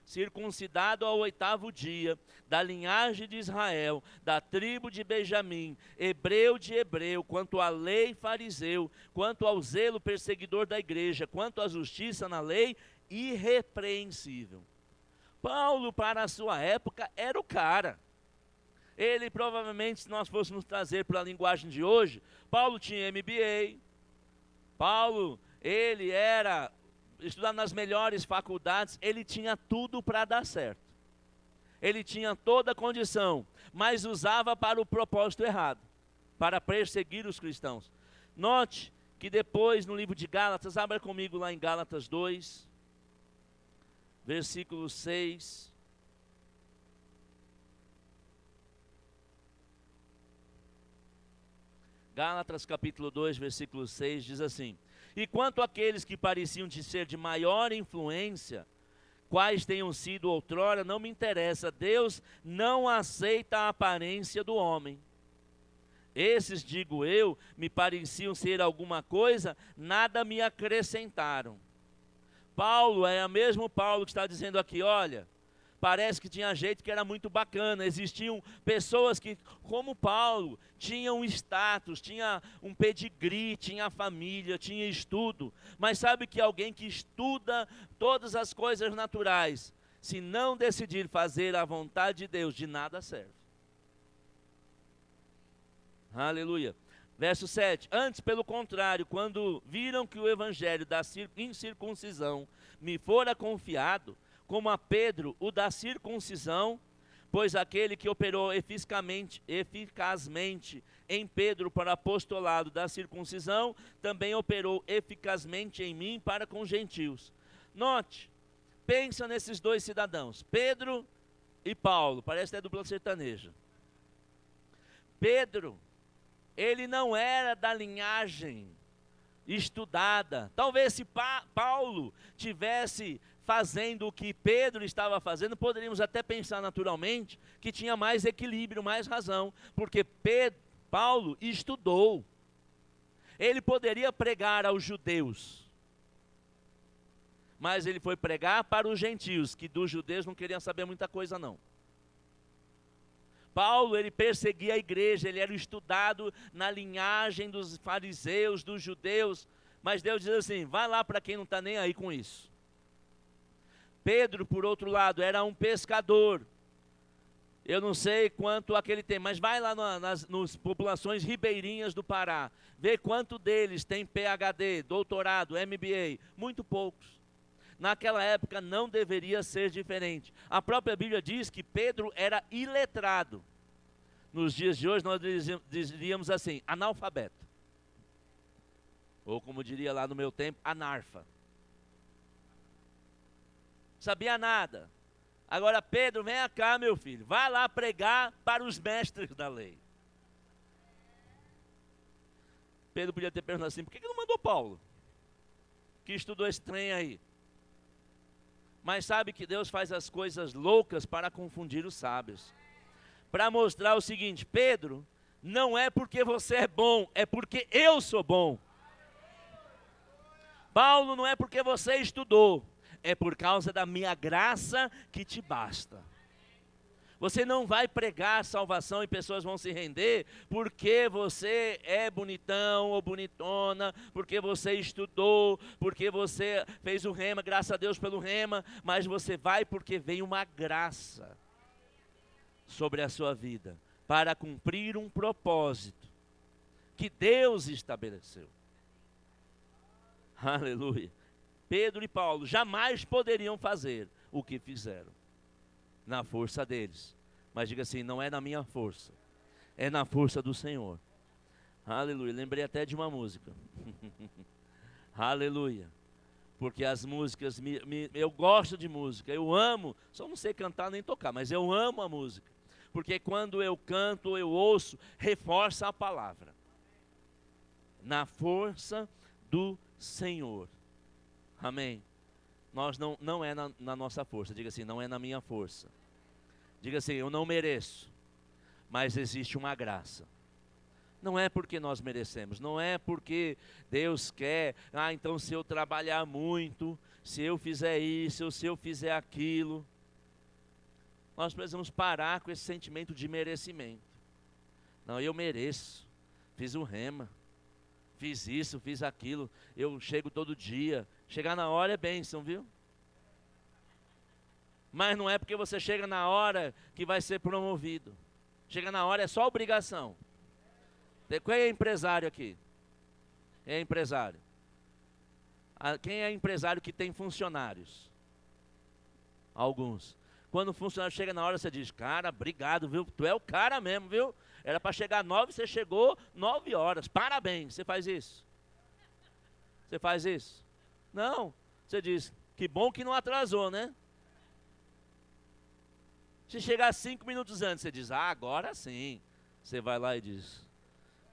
[SPEAKER 1] Circuncidado ao 8º dia, da linhagem de Israel, da tribo de Benjamim, hebreu de hebreu, quanto à lei fariseu, quanto ao zelo perseguidor da igreja, quanto à justiça na lei, irrepreensível. Paulo, para a sua época, era o cara. Ele provavelmente, se nós fôssemos trazer para a linguagem de hoje, Paulo tinha MBA, Paulo, ele era estudado nas melhores faculdades, ele tinha tudo para dar certo. Ele tinha toda a condição, mas usava para o propósito errado, para perseguir os cristãos. Note que depois no livro de Gálatas, abra comigo lá em Gálatas 2, versículo 6. Gálatas capítulo 2, versículo 6 diz assim: e quanto àqueles que pareciam de ser de maior influência, quais tenham sido outrora, não me interessa. Deus não aceita a aparência do homem. Esses, digo eu, me pareciam ser alguma coisa, nada me acrescentaram. Paulo é o mesmo Paulo que está dizendo aqui, olha, parece que tinha gente que era muito bacana, existiam pessoas que, como Paulo, tinham status, tinha um pedigree, tinha família, tinha estudo, mas sabe que alguém que estuda todas as coisas naturais, se não decidir fazer a vontade de Deus, de nada serve. Aleluia. Verso 7, antes pelo contrário, quando viram que o evangelho da incircuncisão me fora confiado, como a Pedro o da circuncisão, pois aquele que operou eficazmente em Pedro para o apostolado da circuncisão, também operou eficazmente em mim para com gentios. Note, pensa nesses dois cidadãos, Pedro e Paulo, parece até dupla sertaneja. Pedro, ele não era da linhagem estudada. Talvez se Paulo tivesse fazendo o que Pedro estava fazendo, poderíamos até pensar naturalmente que tinha mais equilíbrio, mais razão, porque Paulo estudou. Ele poderia pregar aos judeus, mas ele foi pregar para os gentios, que dos judeus não queriam saber muita coisa não. Paulo, ele perseguia a igreja, ele era estudado na linhagem dos fariseus, dos judeus, mas Deus diz assim, vai lá para quem não está nem aí com isso. Pedro, por outro lado, era um pescador, eu não sei quanto aquele tem, mas vai lá nas populações ribeirinhas do Pará, vê quanto deles tem PhD, doutorado, MBA, muito poucos. Naquela época não deveria ser diferente. A própria Bíblia diz que Pedro era iletrado. Nos dias de hoje nós diríamos assim, analfabeto. Ou como diria lá no meu tempo, anarfa. Sabia nada. Agora Pedro, vem cá meu filho, vai lá pregar para os mestres da lei. Pedro podia ter perguntado assim, por que não mandou Paulo? Que estudou esse trem aí. Mas sabe que Deus faz as coisas loucas para confundir os sábios. Para mostrar o seguinte, Pedro, não é porque você é bom, é porque eu sou bom. Paulo, não é porque você estudou, é por causa da minha graça que te basta. Você não vai pregar salvação e pessoas vão se render porque você é bonitão ou bonitona, porque você estudou, porque você fez o rema, graças a Deus pelo rema, mas você vai porque vem uma graça sobre a sua vida, para cumprir um propósito que Deus estabeleceu. Aleluia. Pedro e Paulo jamais poderiam fazer o que fizeram. Na força deles, mas diga assim, não é na minha força, é na força do Senhor. Aleluia, lembrei até de uma música. Aleluia, porque as músicas, eu gosto de música, eu amo, só não sei cantar nem tocar, mas eu amo a música, porque quando eu canto, eu ouço, reforça a palavra, na força do Senhor. Amém. Nós não é na nossa força, diga assim, não é na minha força. Diga assim, eu não mereço, mas existe uma graça. Não é porque nós merecemos, não é porque Deus quer, então se eu trabalhar muito, se eu fizer isso, se eu fizer aquilo. Nós precisamos parar com esse sentimento de merecimento. Não, eu mereço, fiz o rema, fiz isso, fiz aquilo, eu chego todo dia. Chegar na hora é bênção, viu? Mas não é porque você chega na hora que vai ser promovido. Chega na hora é só obrigação. Quem é empresário aqui? Quem é empresário? Quem é empresário que tem funcionários? Alguns. Quando o funcionário chega na hora, você diz, cara, obrigado, viu? Tu é o cara mesmo, viu? Era para chegar 9, você chegou 9 horas. Parabéns. Você faz isso? Você faz isso? Não. Você diz, que bom que não atrasou, né? Se chegar 5 minutos antes, você diz, agora sim. Você vai lá e diz,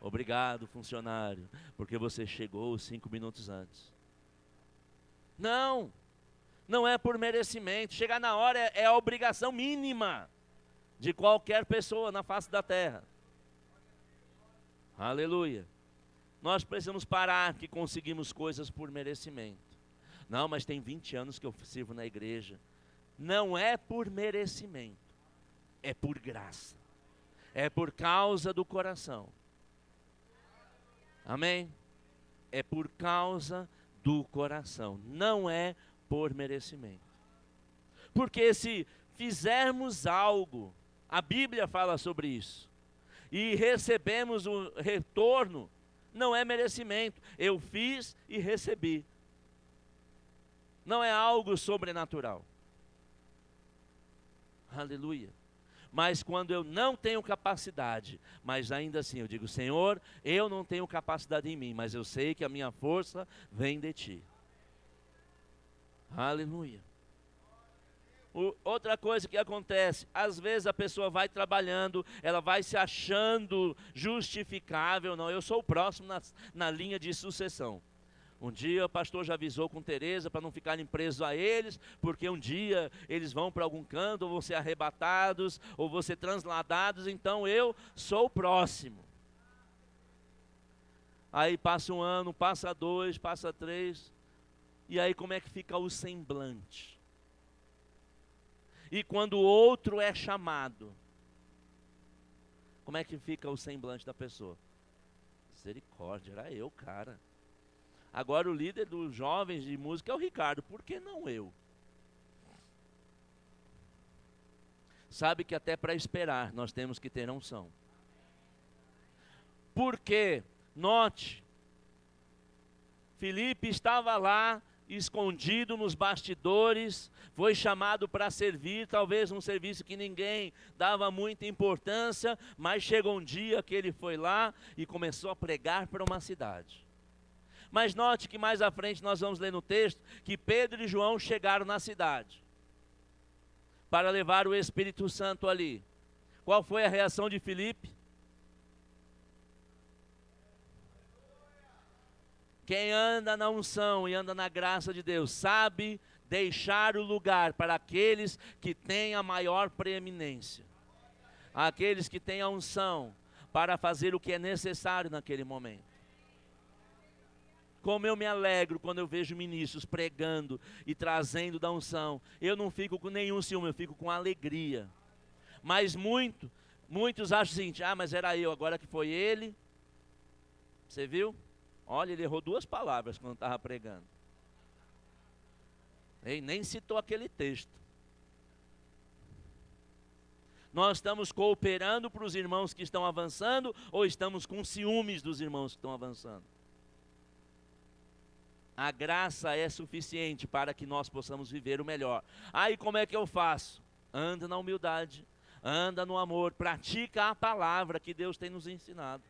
[SPEAKER 1] Obrigado, funcionário, porque você chegou 5 minutos antes. Não, não é por merecimento. Chegar na hora é a obrigação mínima de qualquer pessoa na face da terra. Aleluia. Nós precisamos parar que conseguimos coisas por merecimento. Não, mas tem 20 anos que eu sirvo na igreja. Não é por merecimento, é por graça. É por causa do coração. Amém? É por causa do coração, não é por merecimento. Porque se fizermos algo, a Bíblia fala sobre isso, e recebemos o retorno, não é merecimento. Eu fiz e recebi. Não é algo sobrenatural. Aleluia. Mas quando eu não tenho capacidade, mas ainda assim eu digo, Senhor, eu não tenho capacidade em mim, mas eu sei que a minha força vem de Ti. Aleluia. Outra coisa que acontece, às vezes a pessoa vai trabalhando, ela vai se achando justificável, não, eu sou o próximo na linha de sucessão. Um dia o pastor já avisou com Tereza para não ficarem presos a eles, porque um dia eles vão para algum canto, ou vão ser arrebatados, ou vão ser transladados, então eu sou o próximo. Aí passa 1 ano, passa 2, passa 3, e aí como é que fica o semblante? E quando o outro é chamado, como é que fica o semblante da pessoa? Misericórdia, era eu, cara. Agora o líder dos jovens de música é o Ricardo, por que não eu? Sabe que até para esperar nós temos que ter unção. Porque, note, Filipe estava lá, escondido nos bastidores, foi chamado para servir, talvez um serviço que ninguém dava muita importância, mas chegou um dia que ele foi lá e começou a pregar para uma cidade. Mas note que mais à frente nós vamos ler no texto que Pedro e João chegaram na cidade para levar o Espírito Santo ali. Qual foi a reação de Filipe? Quem anda na unção e anda na graça de Deus sabe deixar o lugar para aqueles que têm a maior preeminência, aqueles que têm a unção para fazer o que é necessário naquele momento. Como eu me alegro quando eu vejo ministros pregando e trazendo da unção. Eu não fico com nenhum ciúme, eu fico com alegria. Mas muitos acham o seguinte, mas era eu, agora que foi ele. Você viu? Olha, ele errou 2 palavras quando estava pregando. Ele nem citou aquele texto. Nós estamos cooperando para os irmãos que estão avançando ou estamos com ciúmes dos irmãos que estão avançando? A graça é suficiente para que nós possamos viver o melhor. Aí como é que eu faço? Anda na humildade, anda no amor, pratica a palavra que Deus tem nos ensinado.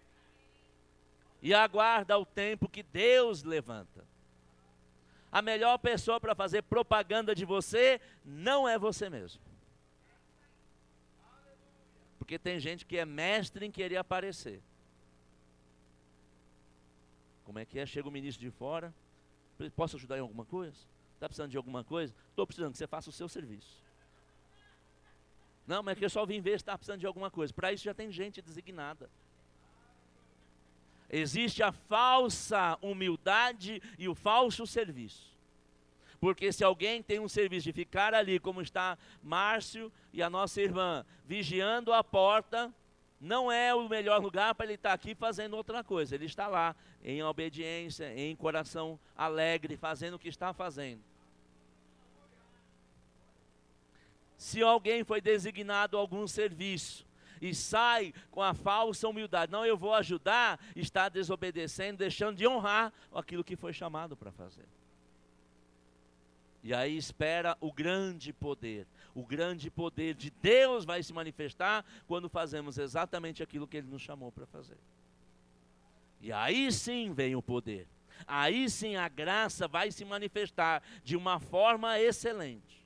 [SPEAKER 1] E aguarda o tempo que Deus levanta. A melhor pessoa para fazer propaganda de você não é você mesmo. Porque tem gente que é mestre em querer aparecer. Como é que é? Chega o ministro de fora. Posso ajudar em alguma coisa? Está precisando de alguma coisa? Estou precisando que você faça o seu serviço. Não, mas é que eu só vim ver se está precisando de alguma coisa. Para isso já tem gente designada. Existe a falsa humildade e o falso serviço. Porque se alguém tem um serviço de ficar ali, como está Márcio e a nossa irmã, vigiando a porta, não é o melhor lugar para ele estar aqui fazendo outra coisa. Ele está lá, em obediência, em coração alegre, fazendo o que está fazendo. Se alguém foi designado a algum serviço e sai com a falsa humildade, não, eu vou ajudar, está desobedecendo, deixando de honrar aquilo que foi chamado para fazer. E aí espera o grande poder de Deus vai se manifestar quando fazemos exatamente aquilo que Ele nos chamou para fazer. E aí sim vem o poder, aí sim a graça vai se manifestar de uma forma excelente.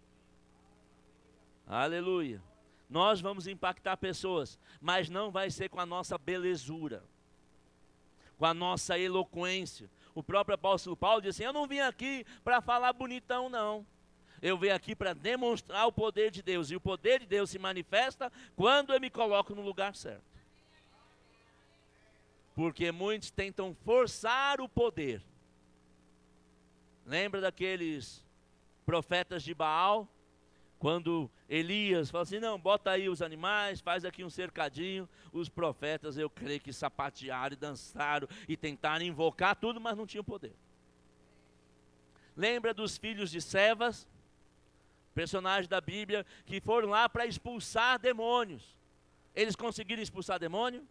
[SPEAKER 1] Aleluia. Nós vamos impactar pessoas, mas não vai ser com a nossa belezura. com a nossa eloquência. O próprio apóstolo Paulo disse assim, eu não vim aqui para falar bonitão não. Eu venho aqui para demonstrar o poder de Deus. E o poder de Deus se manifesta quando eu me coloco no lugar certo. Porque muitos tentam forçar o poder. Lembra daqueles profetas de Baal? Quando Elias falou assim, não, bota aí os animais, faz aqui um cercadinho. Os profetas, eu creio que sapatearam e dançaram e tentaram invocar tudo, mas não tinham poder. Lembra dos filhos de Sevas? Personagens da Bíblia que foram lá para expulsar demônios. Eles conseguiram expulsar demônio?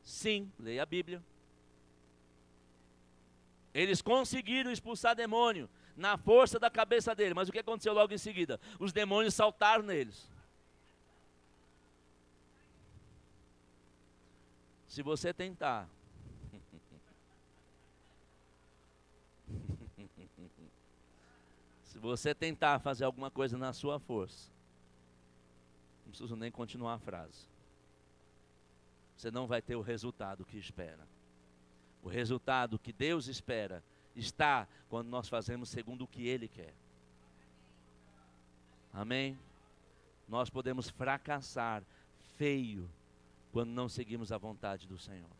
[SPEAKER 1] Sim, leia a Bíblia. Eles conseguiram expulsar demônio na força da cabeça dele. Mas o que aconteceu logo em seguida? Os demônios saltaram neles. Se você tentar se você tentar fazer alguma coisa na sua força, não preciso nem continuar a frase, você não vai ter o resultado que espera. O resultado que Deus espera está quando nós fazemos segundo o que Ele quer. Amém? Nós podemos fracassar feio quando não seguimos a vontade do Senhor.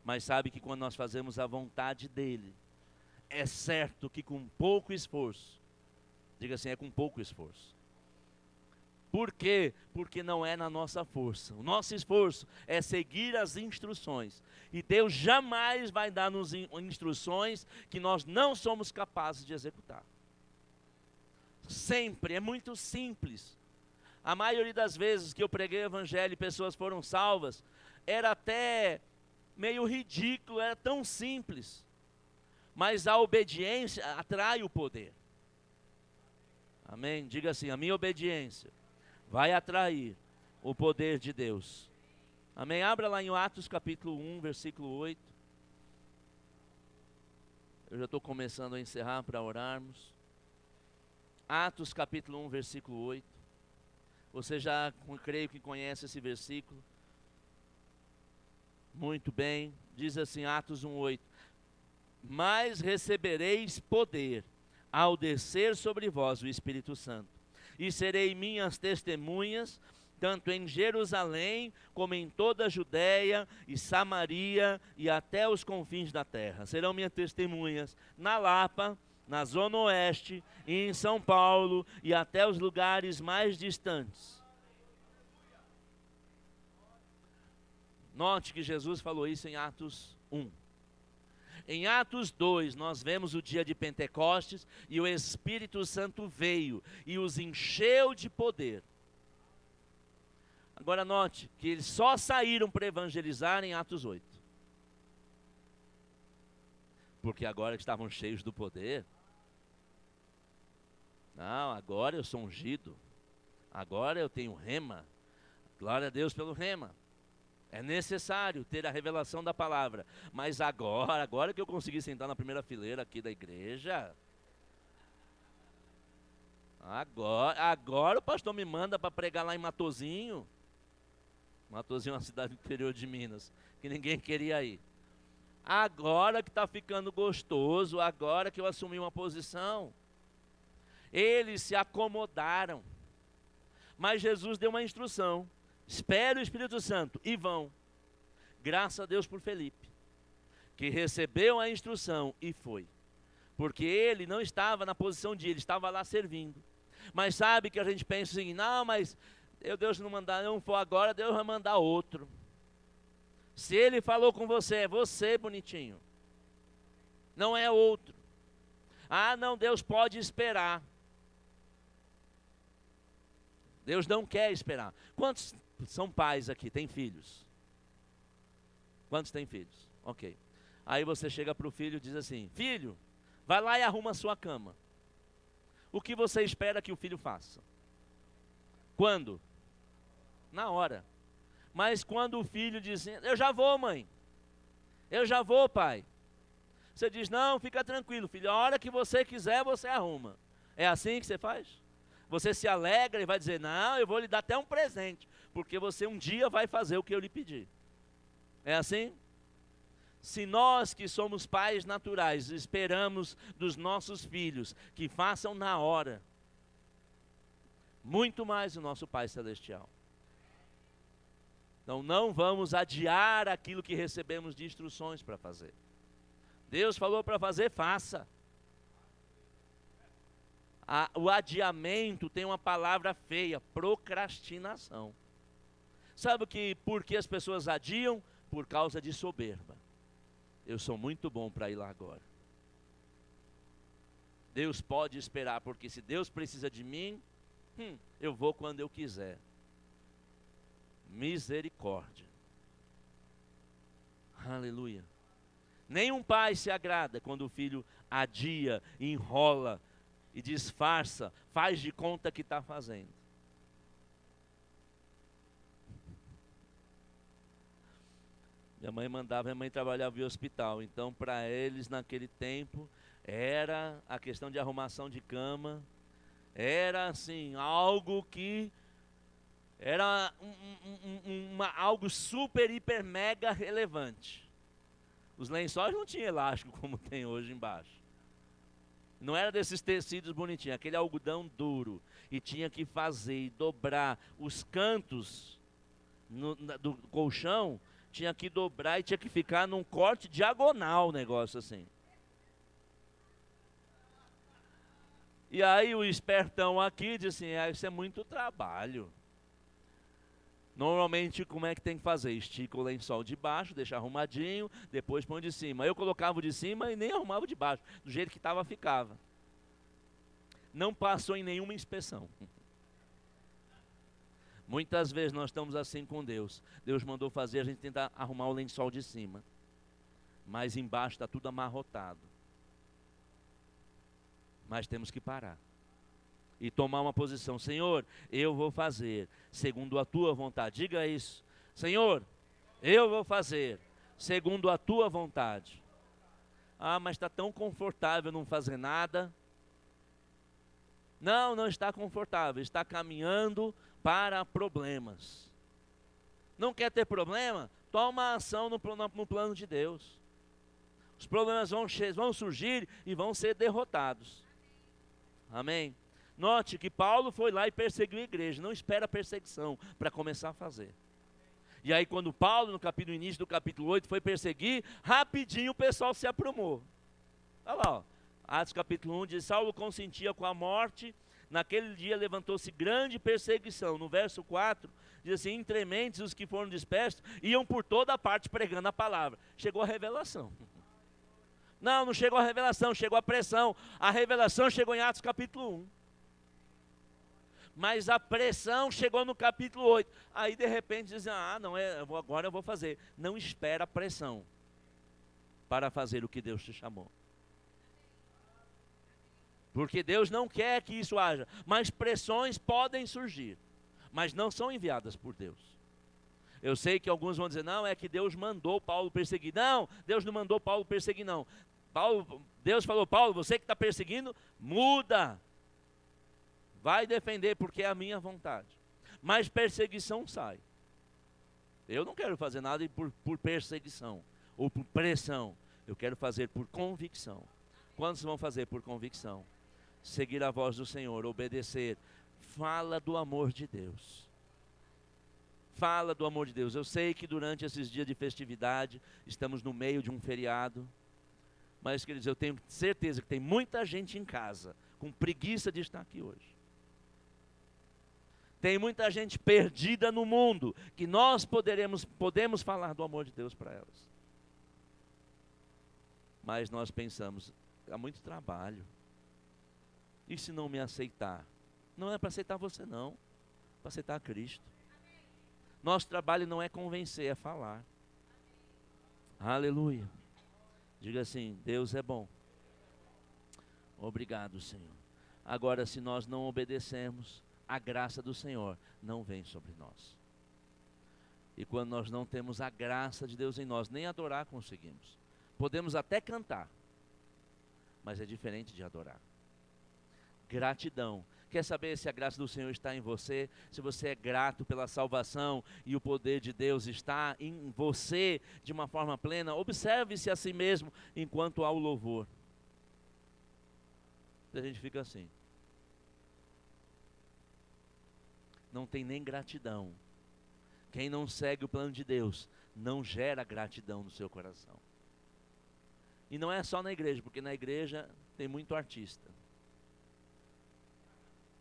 [SPEAKER 1] Mas sabe que quando nós fazemos a vontade dEle, é certo que com pouco esforço, diga assim, é com pouco esforço. Por quê? Porque não é na nossa força. O nosso esforço é seguir as instruções. E Deus jamais vai dar-nos instruções que nós não somos capazes de executar. Sempre, é muito simples. A maioria das vezes que eu preguei o evangelho e pessoas foram salvas, era até meio ridículo, era tão simples. Mas a obediência atrai o poder. Amém? Diga assim, a minha obediência vai atrair o poder de Deus. Amém? Abra lá em Atos capítulo 1, versículo 8. Eu já estou começando a encerrar para orarmos. Atos capítulo 1, versículo 8. Você já, creio que conhece esse versículo. Muito bem. Diz assim, Atos 1, 8. Mas recebereis poder ao descer sobre vós o Espírito Santo. E serei minhas testemunhas, tanto em Jerusalém, como em toda a Judéia e Samaria e até os confins da terra. Serão minhas testemunhas na Lapa, na Zona Oeste, e em São Paulo e até os lugares mais distantes. Note que Jesus falou isso em Atos 1. Em Atos 2, nós vemos o dia de Pentecostes e o Espírito Santo veio e os encheu de poder. Agora note que eles só saíram para evangelizar em Atos 8. Porque agora que estavam cheios do poder, não, agora eu sou ungido, agora eu tenho rema, glória a Deus pelo rema. É necessário ter a revelação da palavra. Mas agora que eu consegui sentar na primeira fileira aqui da igreja, agora o pastor me manda para pregar lá em Matozinho. Matozinho é uma cidade do interior de Minas, que ninguém queria ir. Agora que está ficando gostoso, agora que eu assumi uma posição. Eles se acomodaram. Mas Jesus deu uma instrução. Espere o Espírito Santo e vão. Graças a Deus por Felipe, que recebeu a instrução e foi. Porque ele não estava na posição de ele estava lá servindo. Mas sabe que a gente pensa assim, não, mas Deus não mandar, não for agora, Deus vai mandar outro. Se ele falou com você, é você, bonitinho. Não é outro. Ah, não, Deus pode esperar. Deus não quer esperar. Quantos são pais aqui? Tem filhos? Quantos têm filhos? Ok. Aí você chega para o filho e diz assim, filho, vai lá e arruma a sua cama. O que você espera que o filho faça? Quando? Na hora. Mas quando o filho diz, eu já vou, mãe. Eu já vou, pai. Você diz, não, fica tranquilo, filho. A hora que você quiser, você arruma. É assim que você faz? Você se alegra e vai dizer, não, eu vou lhe dar até um presente, porque você um dia vai fazer o que eu lhe pedi. É assim? Se nós que somos pais naturais esperamos dos nossos filhos que façam na hora, muito mais o nosso Pai Celestial. Então não vamos adiar aquilo que recebemos de instruções para fazer. Deus falou para fazer, faça. O adiamento tem uma palavra feia, procrastinação. Sabe por que as pessoas adiam? Por causa de soberba. Eu sou muito bom para ir lá agora. Deus pode esperar, porque se Deus precisa de mim, eu vou quando eu quiser. Misericórdia. Aleluia. Nenhum pai se agrada quando o filho adia, enrola e disfarça, faz de conta que está fazendo. Minha mãe trabalhava em hospital, então para eles naquele tempo era a questão de arrumação de cama, era assim, algo que era algo super, hiper, mega relevante. Os lençóis não tinham elástico como tem hoje embaixo. Não era desses tecidos bonitinhos, aquele algodão duro. E tinha que fazer e dobrar os cantos do colchão, tinha que dobrar e tinha que ficar num corte diagonal, o negócio assim. E aí o espertão aqui diz assim, isso é muito trabalho. Normalmente, como é que tem que fazer? Estica o lençol de baixo, deixa arrumadinho, depois põe de cima. Eu colocava o de cima e nem arrumava o de baixo. Do jeito que estava, ficava. Não passou em nenhuma inspeção. Muitas vezes nós estamos assim com Deus. Deus mandou fazer, a gente tenta arrumar o lençol de cima. Mas embaixo está tudo amarrotado. Mas temos que parar. E tomar uma posição. Senhor, eu vou fazer segundo a tua vontade. Diga isso. Senhor, eu vou fazer segundo a tua vontade. Ah, mas está tão confortável não fazer nada. Não, não está confortável. Está caminhando para problemas. Não quer ter problema? Toma ação no plano de Deus. Os problemas vão surgir e vão ser derrotados. Amém? Note que Paulo foi lá e perseguiu a igreja. Não espera perseguição para começar a fazer. E aí quando Paulo, no início do capítulo 8, foi perseguir, rapidinho o pessoal se aprumou. Olha lá, ó. Atos capítulo 1 diz, Saulo consentia com a morte. Naquele dia levantou-se grande perseguição. No verso 4, diz assim, entre mentes os que foram dispersos, iam por toda a parte pregando a palavra. Chegou a revelação. Não chegou a revelação, chegou a pressão. A revelação chegou em Atos capítulo 1. Mas a pressão chegou no capítulo 8. Aí de repente dizem, agora eu vou fazer. Não espera a pressão para fazer o que Deus te chamou. Porque Deus não quer que isso haja. Mas pressões podem surgir. Mas não são enviadas por Deus. Eu sei que alguns vão dizer, não, é que Deus mandou Paulo perseguir. Não, Deus não mandou Paulo perseguir, não. Deus falou, Paulo, você que está perseguindo, muda. Vai defender porque é a minha vontade. Mas perseguição sai. Eu não quero fazer nada por perseguição ou por pressão. Eu quero fazer por convicção. Quantos vão fazer por convicção? Seguir a voz do Senhor, obedecer. Fala do amor de Deus. Fala do amor de Deus. Eu sei que durante esses dias de festividade, estamos no meio de um feriado. Mas, queridos, eu tenho certeza que tem muita gente em casa com preguiça de estar aqui hoje. Tem muita gente perdida no mundo, que nós podemos falar do amor de Deus para elas. Mas nós pensamos, há muito trabalho. E se não me aceitar? Não é para aceitar você não, é para aceitar Cristo. Nosso trabalho não é convencer, é falar. Aleluia. Diga assim, Deus é bom. Obrigado, Senhor. Agora, se nós não obedecemos, a graça do Senhor não vem sobre nós. E quando nós não temos a graça de Deus em nós, nem adorar conseguimos. Podemos até cantar, mas é diferente de adorar. Gratidão Quer saber se a graça do Senhor está em você? Se você é grato pela salvação e o poder de Deus está em você de uma forma plena? Observe-se a si mesmo enquanto há o louvor. A gente fica assim. Não tem nem gratidão. Quem não segue o plano de Deus não gera gratidão no seu coração. E não é só na igreja, porque na igreja tem muito artista.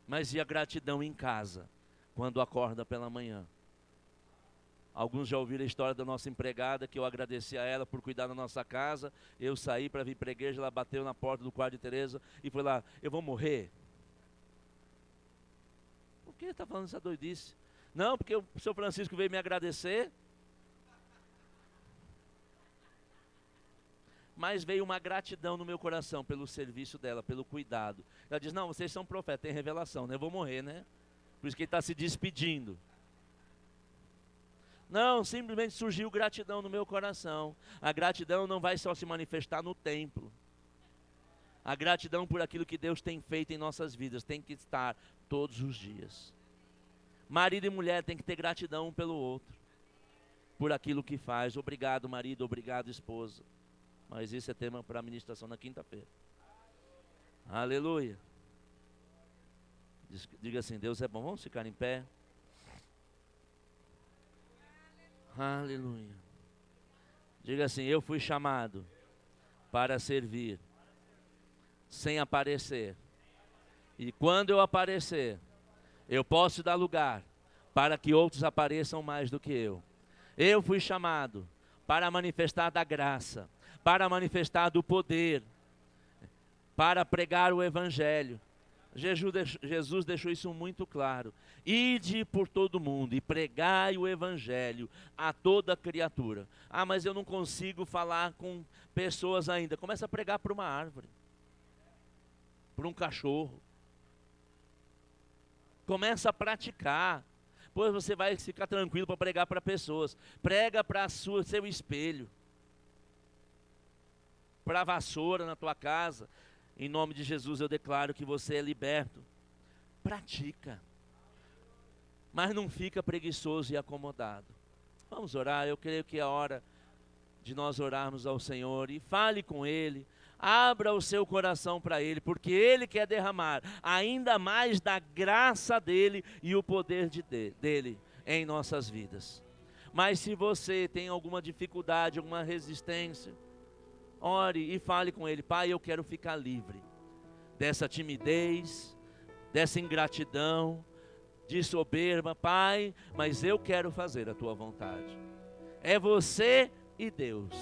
[SPEAKER 1] Mas e a gratidão em casa, quando acorda pela manhã? Alguns já ouviram a história da nossa empregada, que eu agradeci a ela por cuidar da nossa casa. Eu saí para vir para a igreja, ela bateu na porta do quarto de Teresa e foi lá: eu vou morrer? Por que está falando essa doidice? Não, porque o seu Francisco veio me agradecer. Mas veio uma gratidão no meu coração pelo serviço dela, pelo cuidado. Ela diz: não, vocês são profetas, tem revelação, né? Eu vou morrer, né? Por isso que ele está se despedindo. Não, simplesmente surgiu gratidão no meu coração. A gratidão não vai só se manifestar no templo. A gratidão por aquilo que Deus tem feito em nossas vidas tem que estar todos os dias. Marido e mulher tem que ter gratidão um pelo outro, por aquilo que faz. Obrigado, marido, obrigado, esposa. Mas isso é tema para a ministração na quinta-feira. Aleluia. Diga assim: Deus é bom. Vamos ficar em pé. Aleluia. Diga assim: eu fui chamado para servir, sem aparecer. E quando eu aparecer, eu posso dar lugar para que outros apareçam mais do que eu. Eu fui chamado para manifestar da graça, para manifestar do poder, para pregar o evangelho. Jesus deixou isso muito claro. Ide por todo mundo e pregai o evangelho a toda criatura. Ah, mas eu não consigo falar com pessoas ainda. Começa a pregar para uma árvore, para um cachorro. Começa a praticar. Pois você vai ficar tranquilo para pregar para pessoas. Prega para seu espelho, para a vassoura na tua casa. Em nome de Jesus eu declaro que você é liberto. Pratica. Mas não fica preguiçoso e acomodado. Vamos orar. Eu creio que é hora de nós orarmos ao Senhor. E fale com Ele. Abra o seu coração para Ele. Porque Ele quer derramar ainda mais da graça dEle e o poder dEle em nossas vidas. Mas se você tem alguma dificuldade, alguma resistência, ore e fale com Ele. Pai, eu quero ficar livre dessa timidez, dessa ingratidão, de soberba, Pai, mas eu quero fazer a Tua vontade. É você e Deus.